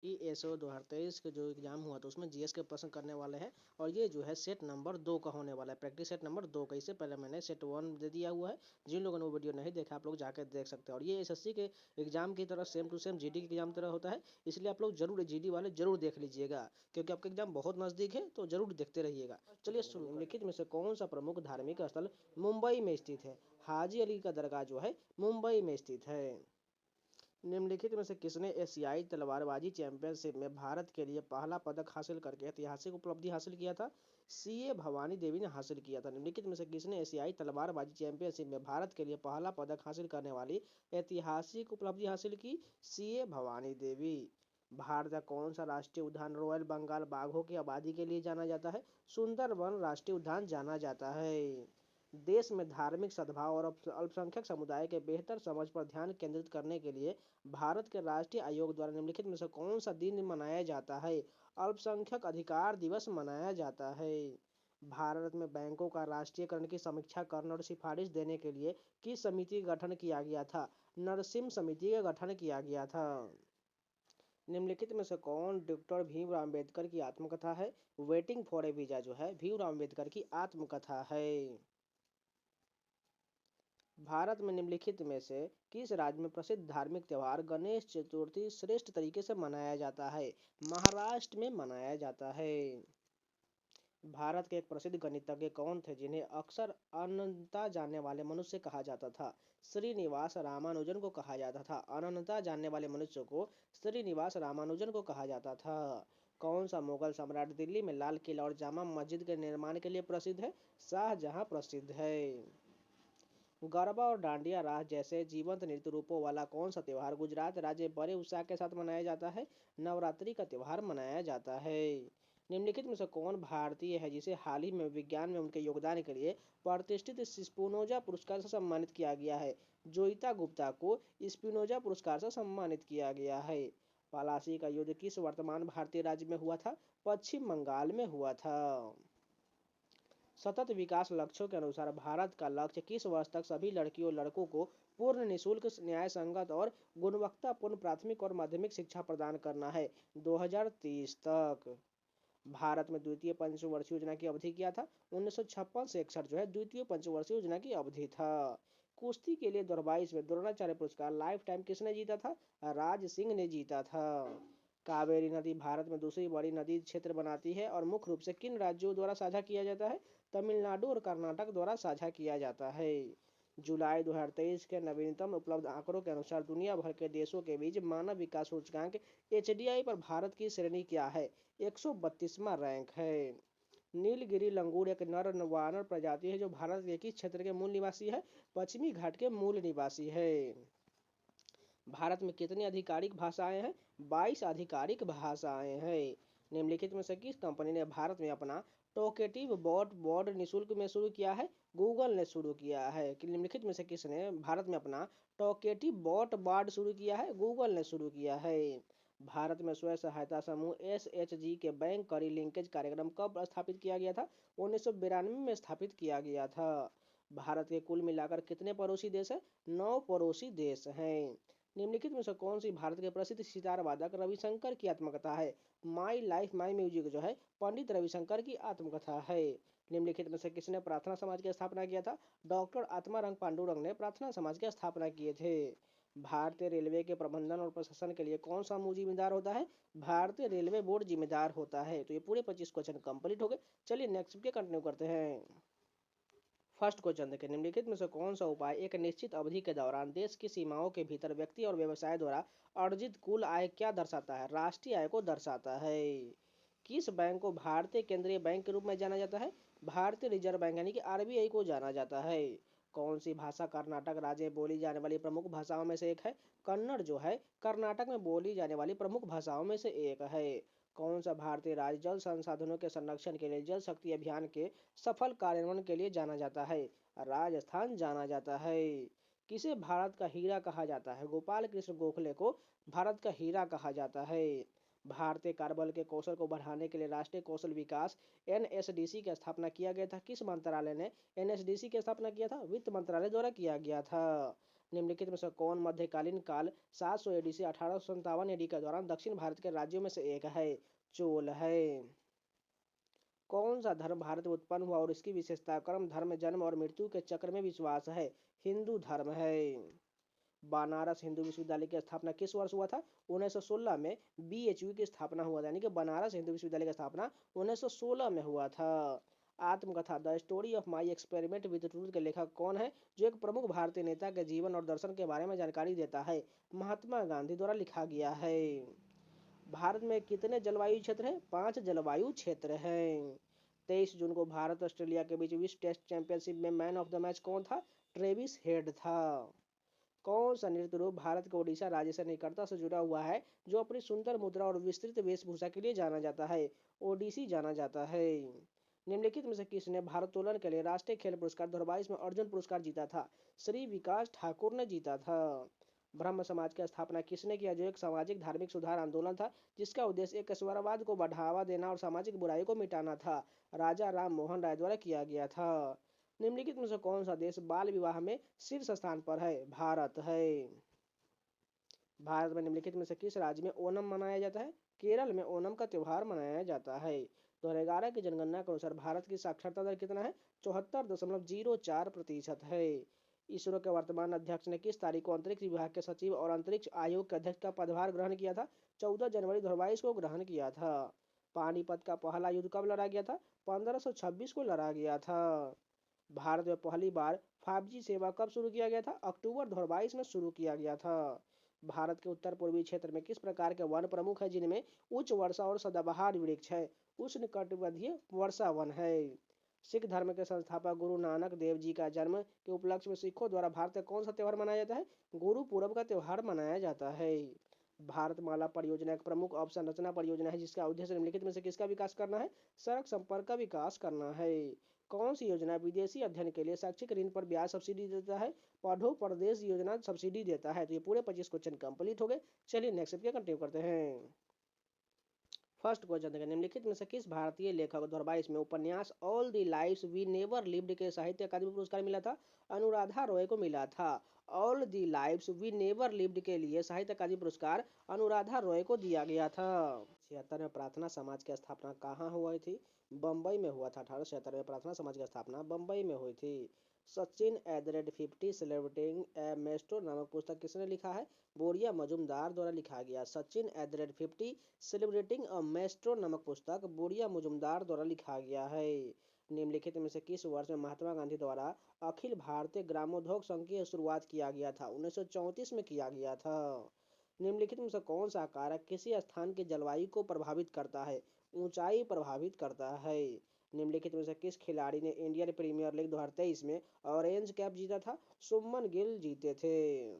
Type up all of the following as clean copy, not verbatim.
ESO 2023 के जो exam हुआ था उसमें जीएस के प्रश्न करने वाले हैं। और ये जो है सेट नंबर 2 का होने वाला है, प्रैक्टिस सेट नंबर 2 का। इससे पहले मैंने सेट 1 दे दिया हुआ है, जिन लोगों ने वो वीडियो नहीं देखा आप लोग जाकर देख सकते हैं। और ये एसएससी के एग्जाम की तरह सेम टू सेम जीडी के एग्जाम तरह होता है, इसलिए आप लोग जरूर जीडी वाले जरूर देख लीजिएगा, क्योंकि आपका एग्जाम बहुत नजदीक है, तो जरूर देखते रहिएगा। चलिए शुरू। निम्नलिखित में से कौन सा प्रमुख धार्मिक स्थल मुंबई में स्थित है? हाजी अली का दरगाह जो है मुंबई में स्थित है। निम्नलिखित में से किसने एशियाई तलवारबाजी चैंपियनशिप में भारत के लिए पहला पदक हासिल करके ऐतिहासिक उपलब्धि हासिल किया था? सीए भवानी देवी ने हासिल किया था। निम्नलिखित में से किसने एशियाई तलवारबाजी चैंपियनशिप में भारत के लिए पहला पदक हासिल करने वाली ऐतिहासिक उपलब्धि हासिल की? सीए भवानी देवी। भारत का कौन सा राष्ट्रीय उद्यान रॉयल बंगाल बाघों की आबादी के लिए जाना जाता है? सुंदरबन राष्ट्रीय उद्यान जाना जाता है। देश में धार्मिक सद्भाव और अल्पसंख्यक समुदाय के बेहतर समझ पर ध्यान केंद्रित करने के लिए भारत के राष्ट्रीय आयोग द्वारा निम्नलिखित में से कौन सा दिन मनाया जाता है? अल्पसंख्यक अधिकार दिवस मनाया जाता है। भारत में बैंकों का राष्ट्रीयकरण की समीक्षा करने और सिफारिश देने के लिए किस समिति का गठन किया गया था? नरसिम्हा समिति का गठन किया गया था। निम्नलिखित में से कौन डॉक्टर भीमराव अम्बेडकर की आत्मकथा है? वेटिंग फॉर ए वीजा जो है भीमराव अम्बेडकर की आत्मकथा है। भारत में निम्नलिखित में से किस राज्य में प्रसिद्ध धार्मिक त्योहार गणेश चतुर्थी श्रेष्ठ तरीके से मनाया जाता है? महाराष्ट्र में मनाया जाता है। भारत के एक प्रसिद्ध गणितज्ञ कौन थे जिन्हें अक्सर अनंतता जानने वाले मनुष्य कहा जाता था? श्रीनिवास रामानुजन को कहा जाता था। अनंतता जानने वाले मनुष्य को श्रीनिवास रामानुजन को कहा जाता था। कौन सा मुगल सम्राट दिल्ली में लाल किला और जामा मस्जिद के निर्माण के लिए प्रसिद्ध है? शाहजहां प्रसिद्ध है। गरबा और डांडिया रास जैसे जीवंत नृत्य रूपों वाला कौन सा त्योहार गुजरात राज्य में बड़े उत्साह के साथ मनाया जाता है? नवरात्रि का त्योहार मनाया जाता है। निम्नलिखित में से कौन भारतीय है जिसे हाल ही में विज्ञान में उनके योगदान के लिए प्रतिष्ठित स्पिनोजा पुरस्कार से सम्मानित किया गया है? जोइता गुप्ता को स्पिनोजा पुरस्कार से सम्मानित किया गया है। पलासी का युद्ध किस वर्तमान भारतीय राज्य में हुआ था? पश्चिम बंगाल में हुआ था। सतत विकास लक्ष्यों के अनुसार भारत का लक्ष्य किस वर्ष तक सभी लड़कियों और लड़कों को पूर्ण निःशुल्क न्याय संगत और गुणवत्तापूर्ण प्राथमिक और माध्यमिक शिक्षा प्रदान करना है? 2030 तक। भारत में द्वितीय पंचवर्षीय योजना की अवधि क्या था? 1956 से 61 जो है द्वितीय पंचवर्षीय योजना की अवधि था। कुश्ती के लिए 2022 में द्रोणाचार्य पुरस्कार लाइफ टाइम किसने जीता था? राज सिंह ने जीता था। कावेरी नदी भारत में दूसरी बड़ी नदी क्षेत्र बनाती है और मुख्य रूप से किन राज्यों द्वारा साझा किया जाता है? तमिलनाडु और कर्नाटक द्वारा साझा किया जाता है। जुलाई 2023 के नवीनतम उपलब्ध आंकड़ों के अनुसार दुनिया भर के देशों के बीच मानव विकास सूचकांक HDI पर भारत की श्रेणी क्या है? 132वां रैंक है। नीलगिरी लंगूर एक नर वानर प्रजाति है जो भारत के किस क्षेत्र के मूल निवासी है? पश्चिमी घाट के मूल निवासी है। भारत में कितनी आधिकारिक भाषाएं हैं? 22 आधिकारिक भाषाएं हैं। निम्नलिखित में से किस कंपनी ने भारत में अपना टॉकेटिव बॉट बोर्ड निःशुल्क में शुरू किया है? गूगल ने शुरू किया है। कि निम्नलिखित में से किसने भारत में अपना टॉकेटिव बॉट बोर्ड शुरू किया है? गूगल ने शुरू किया है। भारत में स्वयं सहायता समूह SHG के बैंक करी लिंकेज कार्यक्रम कब स्थापित किया गया था? 1992 में स्थापित किया गया था। भारत के कुल मिलाकर कितने पड़ोसी देश हैं? 9 पड़ोसी देश हैं। निम्नलिखित में से कौन सी भारत के प्रसिद्ध सितार वादक रविशंकर की आत्मकथा है? माई लाइफ माई म्यूजिक जो है पंडित रविशंकर की आत्मकथा है। निम्नलिखित में से किसने प्रार्थना समाज की स्थापना किया था? डॉक्टर आत्मारंग पांडुरंग ने प्रार्थना समाज की स्थापना किए थे। भारतीय रेलवे के प्रबंधन और प्रशासन के लिए कौन सा मुंह जिम्मेदार होता है? भारतीय रेलवे बोर्ड जिम्मेदार होता है। तो ये पूरे 25 क्वेश्चन कंप्लीट हो गए। चलिए नेक्स्ट के कंटिन्यू करते हैं। फर्स्ट क्वेश्चन देखें, निम्नलिखित में से कौन सा उपाय एक निश्चित अवधि के दौरान देश की सीमाओं के भीतर व्यक्ति और व्यवसाय द्वारा अर्जित कुल आय क्या दर्शाता है? राष्ट्रीय आय को दर्शाता है। किस बैंक को भारतीय केंद्रीय बैंक के रूप में जाना जाता है? भारतीय रिजर्व बैंक यानी कि RBI को जाना जाता है। कौन सी भाषा कर्नाटक राज्य में बोली जाने वाली प्रमुख भाषाओं में से एक है? कन्नड़ जो है कर्नाटक में बोली जाने वाली प्रमुख भाषाओं में से एक है। कौन सा भारतीय राज्य जल संसाधनों के संरक्षण के लिए जल शक्ति अभियान के सफल कार्यान्वयन के लिए जाना जाता है? राजस्थान जाना जाता है। किसे भारत का हीरा कहा जाता है? गोपाल कृष्ण गोखले को भारत का हीरा कहा जाता है। भारतीय कार्यबल के कौशल को बढ़ाने के लिए राष्ट्रीय कौशल विकास NSDC की स्थापना किया गया था। किस मंत्रालय ने NSDC की स्थापना किया था? वित्त मंत्रालय द्वारा किया गया था। निम्नलिखित में से कौन मध्यकालीन काल 700 एडी से 1857 एडी के दौरान दक्षिण भारत के राज्यों में से एक है? चोल है। कौन सा धर्म भारत में उत्पन्न हुआ और इसकी विशेषता कर्म, धर्म, जन्म और मृत्यु के चक्र में विश्वास है? हिंदू धर्म है। बनारस हिंदू विश्वविद्यालय की स्थापना किस वर्ष हुआ था? 1916 में। बीएचयू की स्थापना हुआ था, यानी कि बनारस हिंदू विश्वविद्यालय की स्थापना 1916 में हुआ था। आत्मकथा the story of my experiment with truth के लेखक कौन है, जो एक प्रमुख भारतीय नेता के जीवन और दर्शन के बारे में जानकारी देता है? महात्मा गांधी द्वारा लिखा गया है। भारत में कितने जलवायु क्षेत्र हैं? 5 जलवायु क्षेत्र हैं। 23 जून को भारत ऑस्ट्रेलिया के बीच विश्व टेस्ट चैंपियनशिप में मैन ऑफ द मैच कौन था? ट्रेविस हेड था। कौन सा नृत्य रूप भारत के ओडिशा राज्य से निकटता से जुड़ा हुआ है, जो अपनी सुंदर मुद्रा और विस्तृत वेशभूषा के लिए जाना जाता है? ओडिसी जाना जाता है। निम्नलिखित में से किसने भारोत्तोलन के लिए राष्ट्रीय खेल पुरस्कार 2022 में अर्जुन पुरस्कार जीता था? श्री विकास ठाकुर ने जीता था। ब्रह्म समाज की स्थापना किसने किया, जो एक सामाजिक धार्मिक सुधार आंदोलन था जिसका उद्देश्य एकस्वरवाद को बढ़ावा देना और सामाजिक बुराई को मिटाना था? राजा राम मोहन राय द्वारा किया गया था। निम्नलिखित में से कौन सा देश बाल विवाह में शीर्ष स्थान पर है? भारत है। भारत में निम्नलिखित में से किस राज्य में ओणम मनाया जाता है? केरल में ओणम का त्योहार मनाया जाता है। 2011 की जनगणना के अनुसार भारत की साक्षरता दर कितना है? 74.04% है। इसरो के वर्तमान अध्यक्ष ने किस तारीख को अंतरिक्ष विभाग के सचिव और अंतरिक्ष आयोग के अध्यक्ष का पदभार ग्रहण किया था? 14 जनवरी 2022 को ग्रहण किया था। पानीपत का पहला युद्ध कब लड़ा गया था? 1526 को लड़ा गया था। भारत में पहली बार 5G सेवा कब शुरू किया गया था? अक्टूबर 2022 में शुरू किया गया था। भारत के उत्तर पूर्वी क्षेत्र में किस प्रकार के वन प्रमुख है, जिनमें उच्च वर्षा और सदाबहार वृक्ष है? उष्णकटिबंधीय वर्षा वन है। सिख धर्म के संस्थापक गुरु नानक देव जी का जन्म के उपलक्ष्य में सिखों द्वारा भारत में कौन सा त्योहार मनाया जाता है? गुरु पूरब का त्योहार मनाया जाता है। भारतमाला परियोजना एक प्रमुख अवसंरचना परियोजना है जिसका उद्देश्य निम्नलिखित में से किसका विकास करना है? सड़क संपर्क का विकास करना है। कौन सी योजना विदेशी अध्ययन के लिए शैक्षिक ऋण पर ब्याज सब्सिडी देता है? पढ़ो प्रदेश योजना सब्सिडी देता है। तो ये पूरे 25 क्वेश्चन कंप्लीट हो गए। चलिए नेक्स्ट पे कंटिन्यू करते हैं। फर्स्ट क्वेश्चन देखें, निम्नलिखित में से किस भारतीय लेखक 2022 में उपन्यास all the lives we never lived के साहित्य अकादमी पुरस्कार मिला था? अनुराधा रॉय को मिला था। All the lives we never lived के लिए साहित्य अकादमी पुरस्कार अनुराधा रॉय को दिया गया था। 76 में प्रार्थना समाज की स्थापना कहाँ हुई थी? बम्बई में हुआ था। 1876 में प्रार्थना समाज की स्थापना बम्बई में हुई थी। सचिन @50 सेलिब्रेटिंग ए मेस्ट्रो नामक पुस्तक किसने लिखा है? बोरिया मजुमदार द्वारा लिखा गया। सचिन @50 सेलिब्रेटिंग अ मेस्ट्रो नामक पुस्तक बोरिया मजुमदार द्वारा लिखा गया है। निम्नलिखित में से किस वर्ष में महात्मा गांधी द्वारा अखिल भारतीय ग्रामोद्योग संघ की शुरुआत किया गया था? 1934 में किया गया था। निम्नलिखित में से कौन सा कारक किसी स्थान की जलवायु को प्रभावित करता है? ऊंचाई प्रभावित करता है। निम्नलिखित में से किस खिलाड़ी ने इंडियन प्रीमियर लीग 2023 में ऑरेंज कैप जीता था? शुभमन गिल जीते थे।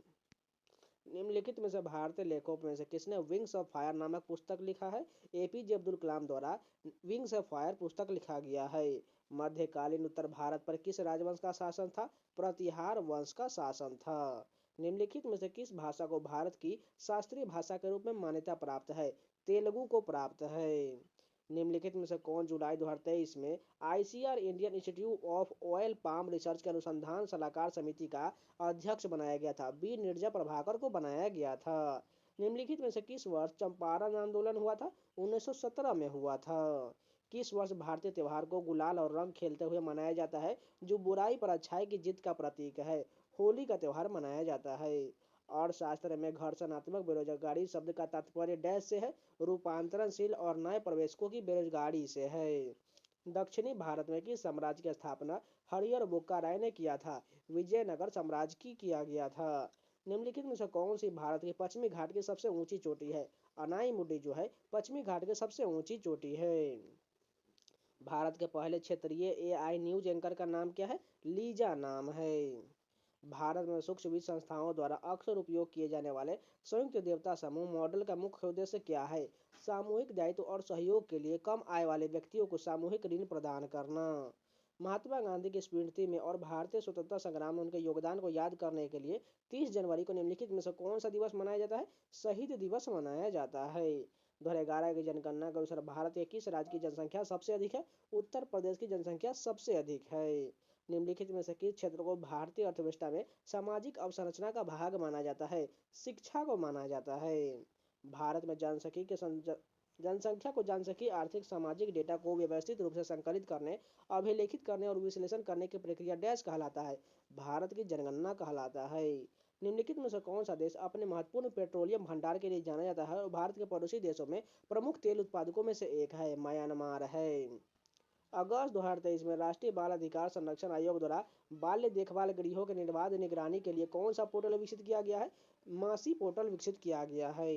निम्नलिखित में से भारतीय लेखकों में से किसने विंग्स ऑफ फायर नामक पुस्तक लिखा है? एपीजे अब्दुल कलाम द्वारा विंग्स ऑफ फायर पुस्तक लिखा गया है। मध्यकालीन उत्तर भारत पर किस राजवंश का शासन था? प्रतिहार वंश का शासन था। निम्नलिखित में से किस भाषा को भारत की शास्त्रीय भाषा के रूप में मान्यता प्राप्त है? तेलुगु को प्राप्त है। निम्नलिखित में से कौन जुलाई 2023 में ICR Indian institute of oil palm research के अनुसंधान सलाहकार समिति का अध्यक्ष बनाया गया था? बी नीरजा प्रभाकर को बनाया गया था। निम्नलिखित में से किस वर्ष चंपारण आंदोलन हुआ था? 1917 में हुआ था। किस वर्ष भारतीय त्योहार को गुलाल और रंग खेलते हुए मनाया जाता है, जो बुराई पर अच्छाई की जीत का प्रतीक है? होली का त्योहार मनाया जाता है। और शास्त्र में घर्षणात्मक बेरोजगारी शब्द का तात्पर्य डैश से है? रूपांतरणशील और नए प्रवेशकों की बेरोजगारी से है। दक्षिणी भारत में किस साम्राज्य की स्थापना हरिहर बुक्का राय ने किया था? विजयनगर साम्राज्य की किया गया था। निम्नलिखित में से कौन सी भारत के पश्चिमी घाट की सबसे ऊंची चोटी है? अनाईमुडी जो है पश्चिमी घाट की सबसे ऊंची चोटी है। भारत के पहले क्षेत्रीय एआई न्यूज एंकर का नाम क्या है? लीजा नाम है। भारत में सूक्ष्म वित्त संस्थाओं द्वारा अक्सर उपयोग किए जाने वाले संयुक्त देवता समूह मॉडल का मुख्य उद्देश्य क्या है? सामूहिक दायित्व और सहयोग के लिए कम आय वाले व्यक्तियों को सामूहिक ऋण प्रदान करना। महात्मा गांधी की स्मृति में और भारतीय स्वतंत्रता संग्राम में उनके योगदान को याद करने के लिए 30 जनवरी को निम्नलिखित में से कौन सा दिवस मनाया जाता है? शहीद दिवस मनाया जाता है। 2011 की जनगणना के अनुसार भारत के किस राज्य की जनसंख्या सबसे अधिक है? उत्तर प्रदेश की जनसंख्या सबसे अधिक है। निम्नलिखित में से किस क्षेत्र को भारतीय अर्थव्यवस्था में सामाजिक अवसंरचना का भाग माना जाता है? शिक्षा को माना जाता है। भारत में जनसंख्या को जनसांख्यिकीय आर्थिक सामाजिक डेटा को व्यवस्थित रूप से संकलित करने, अभिलेखित करने और विश्लेषण करने की प्रक्रिया डैश कहलाता है? भारत की जनगणना कहलाता है। निम्नलिखित में से कौन सा देश अपने महत्वपूर्ण पेट्रोलियम भंडार के लिए जाना जाता है और भारत के पड़ोसी देशों में प्रमुख तेल उत्पादकों में से एक है? म्यांमार है। अगस्त 2023 में राष्ट्रीय बाल अधिकार संरक्षण आयोग द्वारा बाल्य देखभाल गृहों के निर्बाध निगरानी के लिए कौन सा पोर्टल विकसित किया गया है? मासी पोर्टल विकसित किया गया है।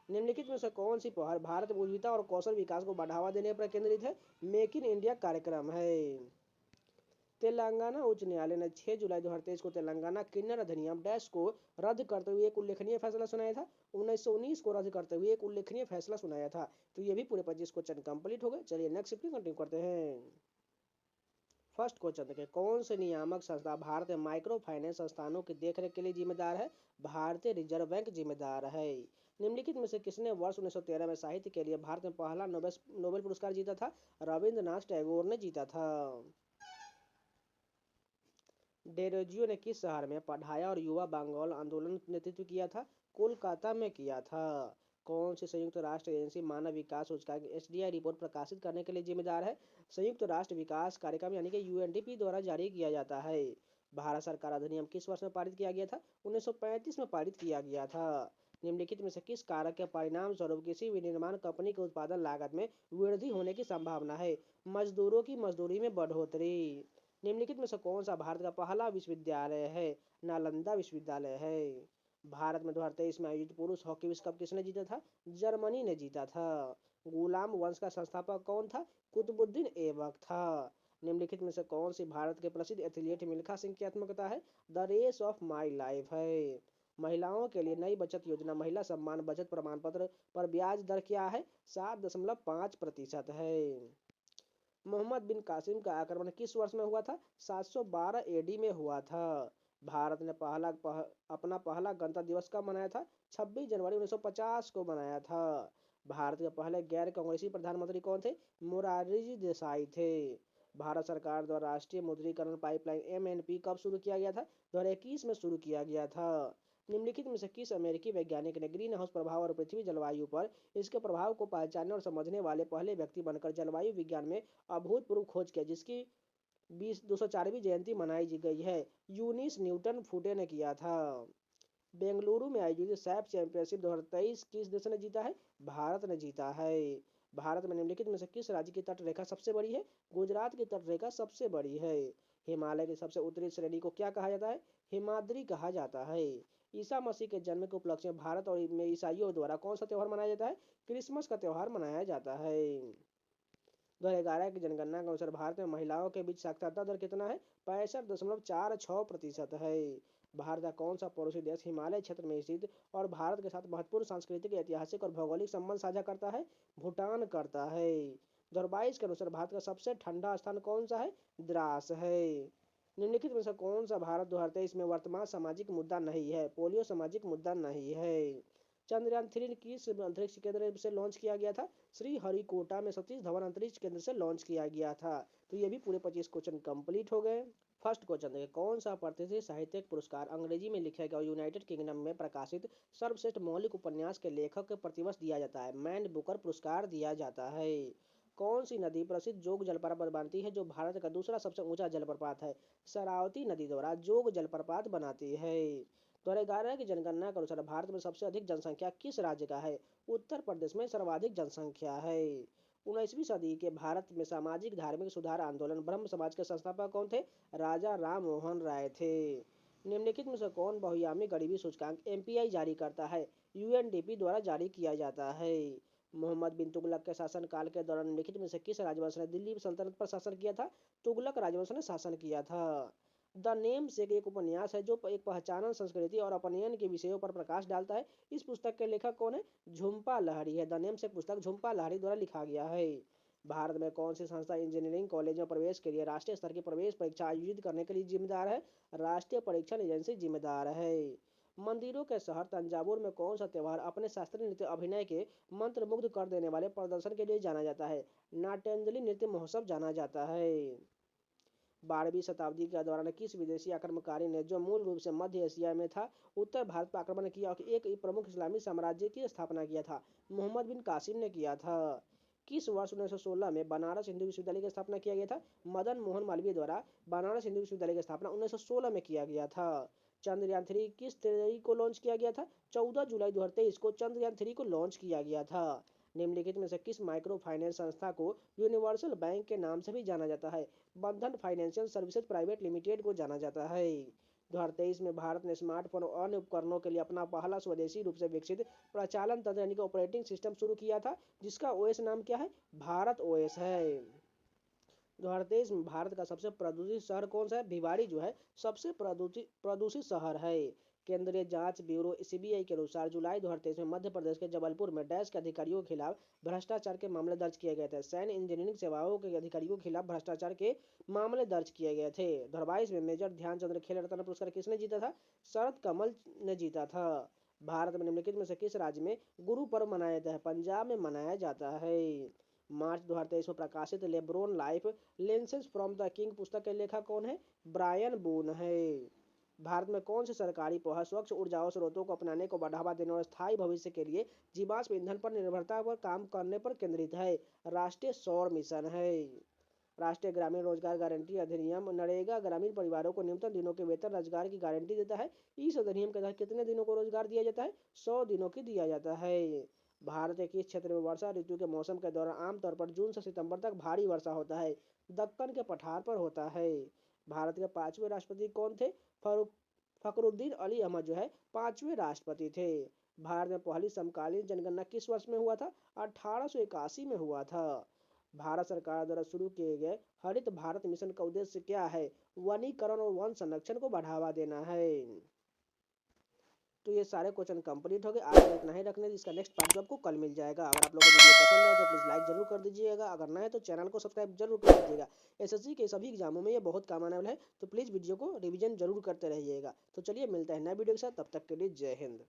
निम्नलिखित में से कौन सी पहल भारत में उद्यमिता और कौशल विकास को बढ़ावा देने पर केंद्रित है? मेक इन इंडिया कार्यक्रम है। तेलंगाना उच्च न्यायालय ने 6 जुलाई 2023 को तेलंगाना किन्नर अधिनियम डैश को रद्द करते हुए एक उल्लेखनीय फैसला सुनाया था। 1919 को रद्द करते हुए एक उल्लेखनीय फैसला सुनाया था। तो ये भी पूरे 25 क्वेश्चन कंप्लीट हो गए। चलिए नेक्स्ट कंटिन्यू करते हैं। फर्स्ट क्वेश्चन देखिए, कौन से नियामक संस्था भारत में माइक्रो फाइनेंस संस्थानों की देखरेख के लिए जिम्मेदार है? भारतीय रिजर्व बैंक जिम्मेदार है। निम्नलिखित में से किसने वर्ष 1913 में साहित्य के लिए भारत में पहला नोबेल पुरस्कार जीता था? रविंद्रनाथ टैगोर ने जीता था। डेरोजियो ने किस शहर में पढ़ाया और युवा बंगाल आंदोलन नेतृत्व किया था? कोलकाता में किया था। कौन सी संयुक्त राष्ट्र एजेंसी मानव विकास सूचकांक एसडीआई रिपोर्ट प्रकाशित करने के लिए जिम्मेदार है? संयुक्त राष्ट्र विकास कार्यक्रम यानी कि यूएनडीपी द्वारा जारी किया जाता है। भारत सरकार अधिनियम किस वर्ष में पारित किया गया था? 1935 में पारित किया गया था। निम्नलिखित में से किस कारक के परिणाम स्वरूप किसी भी निर्माण कंपनी के उत्पादन लागत में वृद्धि होने की संभावना है? मजदूरों की मजदूरी में बढ़ोतरी। निम्नलिखित में से कौन सा भारत का पहला विश्वविद्यालय है? नालंदा विश्वविद्यालय है। भारत में 2023 में आयोजित पुरुष हॉकी विश्व कप किसने जीता था? जर्मनी ने जीता था। गुलाम वंश का संस्थापक कौन था? कुतुबुद्दीन ऐबक था। निम्नलिखित में से कौन सी भारत के प्रसिद्ध एथलीट मिल्खा सिंह की आत्मकथा है? The race of my life है। महिलाओं के लिए नई बचत योजना महिला सम्मान बचत प्रमाण पत्र पर ब्याज दर क्या है? 7.5% है। मोहम्मद बिन कासिम का आक्रमण किस वर्ष में हुआ था? 712 एडी में हुआ था। भारत ने अपना पहला गणतंत्र दिवस कब मनाया था? 26 जनवरी 1950 को मनाया था। भारत के पहले गैर कांग्रेसी प्रधानमंत्री कौन थे? मोरारजी देसाई थे। भारत सरकार द्वारा राष्ट्रीय मुद्रीकरण पाइपलाइन एमएनपी कब शुरू किया गया था? 2021 में शुरू किया गया था। निम्नलिखित में से किस अमेरिकी वैज्ञानिक ने ग्रीन हाउस प्रभाव और पृथ्वी जलवायु पर इसके प्रभाव को पहचानने और समझने वाले पहले व्यक्ति बनकर जलवायु विज्ञान में अभूतपूर्व खोज किया, जिसकी 204वीं जयंती मनाई गई है? यूनिस न्यूटन फूटे ने किया था। बेंगलुरु में आयोजित सैफ चैंपियनशिप 2023 किस देश ने जीता है? भारत ने जीता है। भारत में निम्नलिखित में से किस राज्य की तट रेखा सबसे बड़ी है? गुजरात की तट रेखा सबसे बड़ी है। हिमालय की सबसे उत्तरी श्रेणी को क्या कहा जाता है? हिमाद्री कहा जाता है। ईसा मसीह के जन्म के उपलक्ष्य में भारत और में ईसाइयों द्वारा कौन सा त्यौहार मनाया जाता है? क्रिसमस का त्यौहार मनाया जाता है। 2011 की जनगणना के अनुसार भारत में महिलाओं के बीच साक्षरता दर कितना है? 65.46% है। भारत का कौन सा पड़ोसी देश हिमालय क्षेत्र में स्थित और भारत के साथ महत्वपूर्ण सांस्कृतिक, ऐतिहासिक और भौगोलिक संबंध साझा करता है? भूटान करता है। 2022 के अनुसार भारत का सबसे ठंडा स्थान कौन सा है? द्रास है। निम्नलिखित में से कौन सा भारत 2023 में वर्तमान सामाजिक मुद्दा नहीं है? पोलियो सामाजिक मुद्दा नहीं है। चंद्रयान 3 किस अंतरिक्ष केंद्र से लॉन्च किया गया था? श्रीहरिकोटा में सतीश धवन अंतरिक्ष केंद्र से लॉन्च किया गया था। तो ये भी पूरे 25 क्वेश्चन कंप्लीट हो गए। फर्स्ट क्वेश्चन देखिए, कौन सा प्रतिष्ठित साहित्यिक पुरस्कार अंग्रेजी में लिखे गए और यूनाइटेड किंगडम में प्रकाशित सर्वश्रेष्ठ मौलिक उपन्यास के लेखक को प्रतिवर्ष दिया जाता है? मैन बुकर पुरस्कार दिया जाता है। कौन सी नदी प्रसिद्ध जोग जलप्रपात बनाती है जो भारत का दूसरा सबसे ऊंचा जलप्रपात है? शरावती नदी द्वारा जोग जलप्रपात बनाती है। 2011 की जनगणना के अनुसार भारत में सबसे अधिक जनसंख्या किस राज्य का है? उत्तर प्रदेश में सर्वाधिक जनसंख्या है। 19वीं सदी के भारत में सामाजिक धार्मिक सुधार आंदोलन ब्रह्म समाज के संस्थापक कौन थे? राजा राम मोहन राय थे। निम्नलिखित में से कौन बहुआयामी गरीबी सूचकांक एमपीआई जारी करता है? यूएनडीपी द्वारा जारी किया जाता है। मोहम्मद बिन तुगलक के शासनकाल के दौरान निम्नलिखित में से किस राजवंश ने दिल्ली सल्तनत पर शासन किया था? तुगलक राजवंश ने शासन किया था। द नेम से एक उपन्यास है जो एक पहचानन, संस्कृति और अपनयन के विषयों पर प्रकाश डालता है। इस पुस्तक के लेखक कौन है? झुम्पा लाहिड़ी है। द नेम से पुस्तक झुम्पा लाहिड़ी द्वारा लिखा गया है। भारत में कौन सी संस्था इंजीनियरिंग कॉलेज में प्रवेश के लिए राष्ट्रीय स्तर की प्रवेश परीक्षा आयोजित करने के लिए जिम्मेदार है? राष्ट्रीय परीक्षण एजेंसी जिम्मेदार है। मंदिरों के शहर तंजावुर में कौन सा त्योहार अपने शास्त्रीय नृत्य अभिनय के मंत्रमुग्ध कर देने वाले प्रदर्शन के लिए जाना जाता है? नाट्यांजलि नृत्य महोत्सव जाना जाता है। 12वीं शताब्दी के दौरान किस विदेशी आक्रमणकारी ने, जो मूल रूप से मध्य एशिया में था, उत्तर भारत पर आक्रमण किया और एक प्रमुख इस्लामी साम्राज्य की स्थापना किया था? मोहम्मद बिन कासिम ने किया था। किस वर्ष 1916 में बनारस हिंदू विश्वविद्यालय की स्थापना किया गया था? मदन मोहन मालवीय द्वारा बनारस हिंदू विश्वविद्यालय की स्थापना 1916 में किया गया था। चंद्रयान 3 किस तारीख को लॉन्च किया गया था? 14 जुलाई 2023 को चंद्रयान 3 को लॉन्च किया गया था। निम्नलिखित में से किस माइक्रो फाइनेंस संस्था को यूनिवर्सल बैंक के नाम से भी जाना जाता है? बंधन फाइनेंशियल सर्विसेज प्राइवेट लिमिटेड को जाना जाता है। 2023 में भारत ने स्मार्टफोन और अन्य उपकरणों के लिए अपना पहला स्वदेशी रूप से विकसित प्रचालन तंत्र यानी कि ऑपरेटिंग सिस्टम शुरू किया था, जिसका ओएस नाम क्या है? भारत ओएस है। 2023 में भारत का सबसे प्रदूषित शहर कौन सा है? भिवाड़ी जो है सबसे प्रदूषित शहर है। केंद्रीय जांच ब्यूरो सीबीआई के अनुसार जुलाई 2023 में मध्य प्रदेश के जबलपुर में डैश के अधिकारियों के खिलाफ भ्रष्टाचार के मामले दर्ज किए गए थे। सैन्य इंजीनियरिंग सेवाओं के अधिकारियों के खिलाफ भ्रष्टाचार के मामले दर्ज किए गए थे। 2022 में मेजर ध्यानचंद खेल रत्न पुरस्कार किसने जीता था? शरद कमल ने जीता था। भारत में निम्नलिखित में से किस राज्य में गुरु पर्व मनाया जाता है? पंजाब में मनाया जाता है। मार्च 2023 में प्रकाशित LeBron life lessons from the king पुस्तक के लेखक कौन है? ब्रायन बून है। भारत में कौन सी सरकारी पहल स्वच्छ ऊर्जा स्रोतों को अपनाने को बढ़ावा देने और स्थायी भविष्य के लिए जीवाश्म ईंधन पर निर्भरता पर काम करने पर केंद्रित है? राष्ट्रीय सौर मिशन है। राष्ट्रीय ग्रामीण रोजगार गारंटी अधिनियम नरेगा ग्रामीण परिवारों को न्यूनतम दिनों के वेतन रोजगार की गारंटी देता है। इस अधिनियम के तहत कितने दिनों को रोजगार दिया जाता है? 100 दिनों की दिया जाता है। भारत के किस क्षेत्र में वर्षा ऋतु के मौसम के दौरान आमतौर पर जून से सितंबर तक भारी वर्षा होता है? दक्कन के पठार पर होता है। भारत के 5वें राष्ट्रपति कौन थे? फखरुद्दीन अली अहमद जो है 5वें राष्ट्रपति थे। भारत में पहली समकालीन जनगणना किस वर्ष में हुआ था? 1881 में हुआ था। भारत सरकार द्वारा शुरू किए गए हरित भारत मिशन का उद्देश्य क्या है? वनीकरण और वन संरक्षण को बढ़ावा देना है। तो ये सारे क्वेश्चन कंप्लीट हो गए। आज का इतना ही रखने, इसका नेक्स्ट पार्ट जो आपको कल मिल जाएगा। अगर आप लोगों को वीडियो पसंद है तो प्लीज़ लाइक जरूर कर दीजिएगा। अगर नए तो चैनल को सब्सक्राइब जरूर कर दीजिएगा। एसएससी के सभी एग्जामों में ये बहुत काम आने वाला है, तो प्लीज़ वीडियो को रिवीजन जरूर करते रहिएगा। तो चलिए मिलते हैं नए वीडियो के साथ, तब तक के लिए जय हिंद।